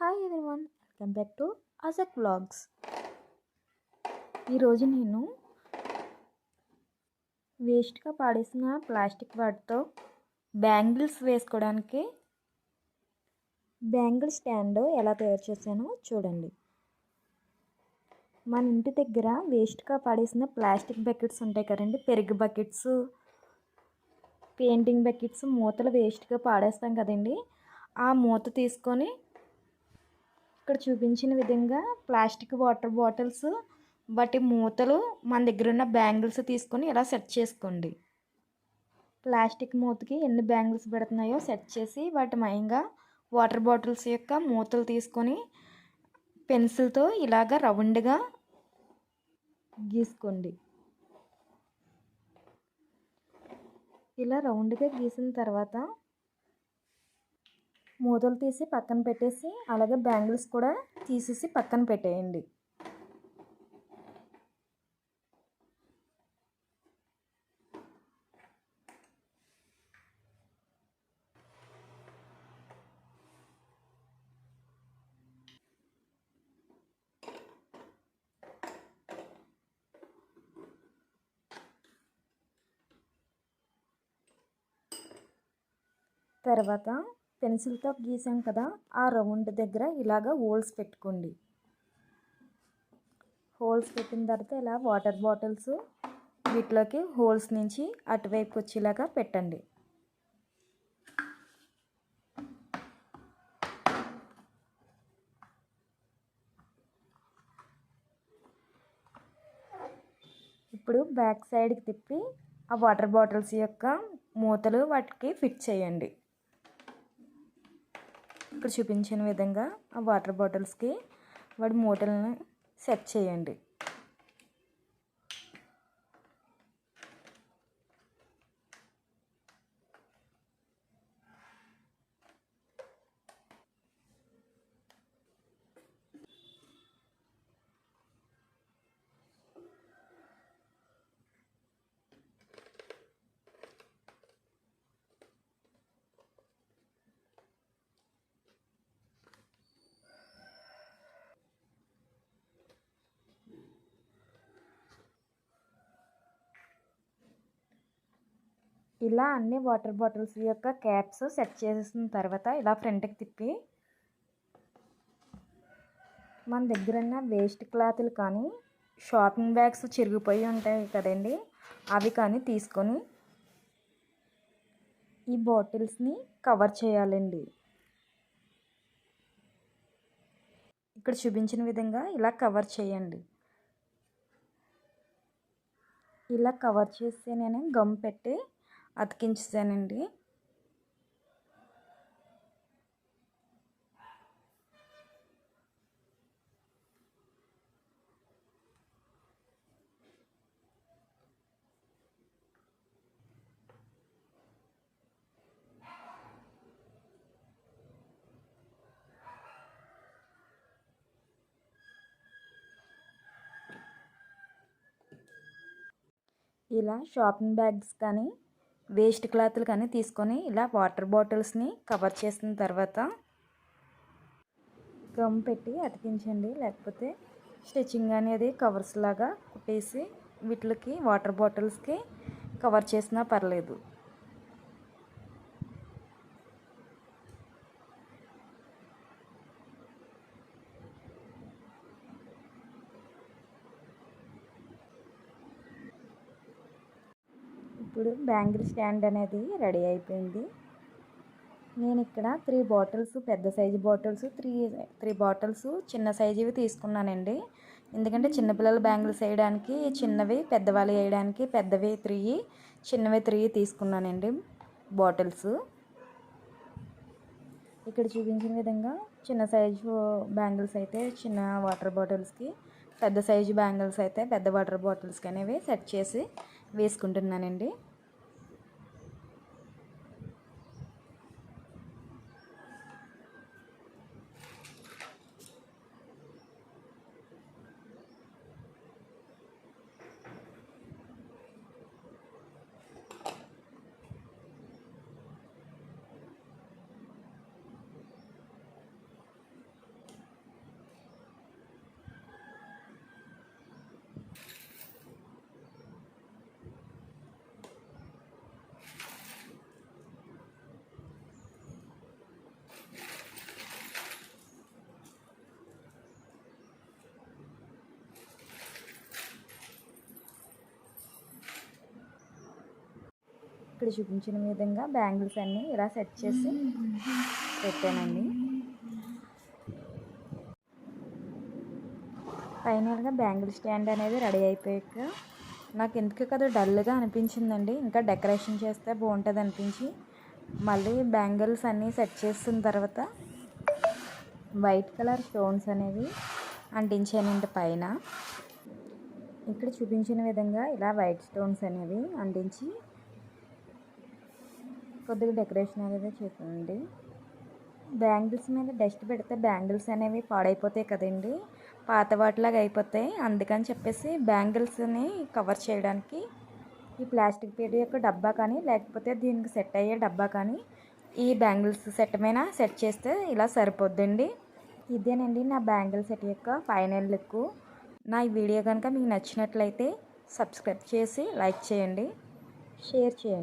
Hi everyone, welcome back to అజక్ vlogs. ఈరోజు నేను వేస్ట్గా పాడేసిన ప్లాస్టిక్ వాటితో బ్యాంగిల్స్ వేసుకోవడానికి బ్యాంగిల్ స్టాండ్ ఎలా తయారు చేశానో చూడండి. మన ఇంటి దగ్గర వేస్ట్గా పాడేసిన ప్లాస్టిక్ బకెట్స్ ఉంటాయి కదండి, పెరుగు బకెట్స్, పెయింటింగ్ బకెట్స్, మూతలు వేస్ట్గా పాడేస్తాం కదండి. ఆ మూత తీసుకొని ఇక్కడ చూపించిన విధంగా ప్లాస్టిక్ వాటర్ బాటిల్స్, వాటి మూతలు మన దగ్గర ఉన్న బ్యాంగిల్స్ తీసుకొని ఇలా సెట్ చేసుకోండి. ప్లాస్టిక్ మూతకి ఎన్ని బ్యాంగిల్స్ పెడుతున్నాయో సెట్ చేసి వాటి మయంగా వాటర్ బాటిల్స్ యొక్క మూతలు తీసుకొని పెన్సిల్తో ఇలాగ రౌండ్గా గీసుకోండి. ఇలా రౌండ్గా గీసిన తర్వాత మూతలు తీసి పక్కన పెట్టేసి అలాగే బ్యాంగిల్స్ కూడా తీసేసి పక్కన పెట్టేయండి. తర్వాత పెన్సిల్తో గీసాం కదా, ఆ రౌండ్ దగ్గర ఇలాగ హోల్స్ పెట్టుకోండి. హోల్స్ పెట్టిన తర్వాత ఇలా వాటర్ బాటిల్స్ వీటిలోకి హోల్స్ నుంచి అటువైపు వచ్చేలాగా పెట్టండి. ఇప్పుడు బ్యాక్ సైడ్కి తిప్పి ఆ వాటర్ బాటిల్స్ యొక్క మూతలు వాటికి ఫిట్ చేయండి. ఇక్కడ చూపించిన విధంగా ఆ వాటర్ బాటిల్స్కి వాటి మూటలను సెట్ చేయండి. ఇలా అన్ని వాటర్ బాటిల్స్ యొక్క క్యాప్స్ సెట్ చేసిన తర్వాత ఇలా ఫ్రంట్కి తిప్పి మన దగ్గర ఉన్న వేస్ట్ క్లాతులు కానీ షాపింగ్ బ్యాగ్స్ చిరిగిపోయి ఉంటాయి కదండి, అవి కానీ తీసుకొని ఈ బాటిల్స్ని కవర్ చేయాలండి. ఇక్కడ చూపించిన విధంగా ఇలా కవర్ చేయండి. ఇలా కవర్ చేసి నేను గమ్ పెట్టి అతికించానండి. ఇలా షాపింగ్ బ్యాగ్స్ కానీ వేస్ట్ క్లాత్లు కానీ తీసుకొని ఇలా వాటర్ బాటిల్స్ని కవర్ చేసిన తర్వాత గమ్ పెట్టి అతికించండి. లేకపోతే స్టిచ్చింగ్ అనేది కవర్స్ లాగా కుట్టేసి వీటికి వాటర్ బాటిల్స్కి కవర్ చేసినా పర్లేదు. ఇప్పుడు బ్యాంగిల్ స్టాండ్ అనేది రెడీ అయిపోయింది. నేను ఇక్కడ 3 బాటిల్స్ పెద్ద సైజు బాటిల్స్, 3 బాటిల్స్ చిన్న సైజువి తీసుకున్నానండి. ఎందుకంటే చిన్నపిల్లల బ్యాంగిల్స్ వేయడానికి చిన్నవి, పెద్దవాళ్ళు వేయడానికి పెద్దవి 3, చిన్నవి 3 తీసుకున్నానండి బాటిల్స్. ఇక్కడ చూపించిన విధంగా చిన్న సైజు బ్యాంగిల్స్ అయితే చిన్న వాటర్ బాటిల్స్కి, పెద్ద సైజు బ్యాంగిల్స్ అయితే పెద్ద వాటర్ బాటిల్స్కి అనేవి సెట్ చేసి వేసుకుంటున్నానండి. ఇక్కడ చూపించిన విధంగా బ్యాంగిల్స్ అన్నీ ఇలా సెట్ చేసి పెట్టానండి. ఫైనల్గా బ్యాంగిల్ స్టాండ్ అనేది రెడీ అయిపోయాక నాకు ఎందుకు కదా డల్గా అనిపించిందండి. ఇంకా డెకరేషన్ చేస్తే బాగుంటుంది అనిపించి మళ్ళీ బ్యాంగిల్స్ అన్నీ సెట్ చేసిన తర్వాత వైట్ కలర్ స్టోన్స్ అనేవి అంటించానండి పైన. ఇక్కడ చూపించిన విధంగా ఇలా వైట్ స్టోన్స్ అనేవి అంటించి కొద్దిగా డెకరేషన్ అనేది చేశానండి. బ్యాంగిల్స్ మీద డస్ట్ పెడితే బ్యాంగిల్స్ అనేవి పాడైపోతాయి కదండి, పాత వాటిలాగా అయిపోతాయి. అందుకని చెప్పేసి బ్యాంగిల్స్ని కవర్ చేయడానికి ఈ ప్లాస్టిక్ పీట యొక్క డబ్బా కానీ లేకపోతే దీనికి సెట్ అయ్యే డబ్బా కానీ ఈ బ్యాంగిల్స్ సెట్ మీద సెట్ చేస్తే ఇలా సరిపోద్దండి. ఇదేనండి నా బ్యాంగిల్ సెట్ యొక్క ఫైనల్ లుక్. నా ఈ వీడియో కనుక మీకు నచ్చినట్లయితే సబ్స్క్రైబ్ చేసి లైక్ చేయండి, షేర్ చేయండి.